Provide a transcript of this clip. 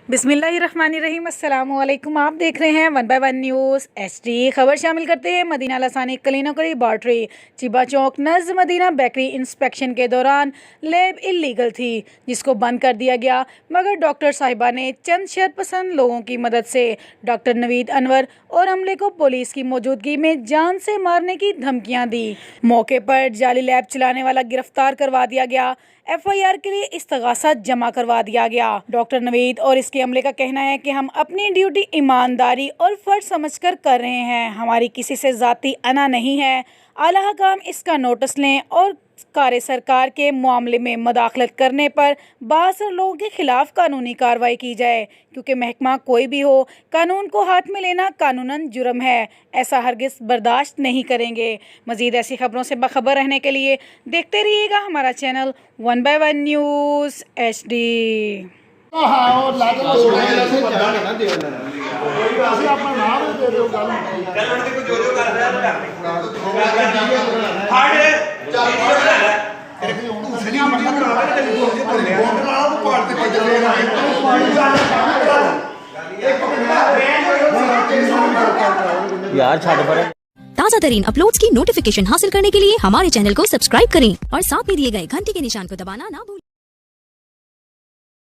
बिस्मिल्लाहिर्रहमानिर्रहीम। अस्सलाम वालेकुम। आप देख रहे हैं 1 बाय 1 न्यूज़ HD। खबर शामिल करते हैं मदीना लसानी क्लिनिक लैबॉरेटरी चिबा चौक नज़ मदीना बेकरी इंस्पेक्शन के दौरान लैब इलीगल थी जिसको बंद कर दिया गया, मगर डॉक्टर साहिबा ने चंद शरपसंद लोगों की मदद से डॉक्टर नवीद अनवर और अमले को पुलिस की मौजूदगी में जान से मारने की धमकियाँ दी। मौके पर जाली लैब चलाने वाला गिरफ्तार करवा दिया गया। FIR के लिए इस्तगासा जमा करवा दिया गया। डॉक्टर नवीद और इसके अमले का कहना है कि हम अपनी ड्यूटी ईमानदारी और फर्ज समझकर कर रहे हैं, हमारी किसी से ज़ाती अना नहीं है। आला हकाम इसका नोटिस लें और कार्य सरकार के मामले में मदाखलत करने पर बासर लोगों के खिलाफ कानूनी कार्रवाई की जाए, क्योंकि महकमा कोई भी हो, कानून को हाथ में लेना कानूनन जुर्म है। ऐसा हरगिज़ बर्दाश्त नहीं करेंगे। मज़ीद ऐसी खबरों से बाखबर रहने के लिए देखते रहिएगा हमारा चैनल 1 बाय 1 न्यूज़ HD। यार छाड़ पर ताज़ा तरीन अपलोड्स की नोटिफिकेशन हासिल करने के लिए हमारे चैनल को सब्सक्राइब करें और साथ में दिए गए घंटी के निशान को दबाना ना भूलें।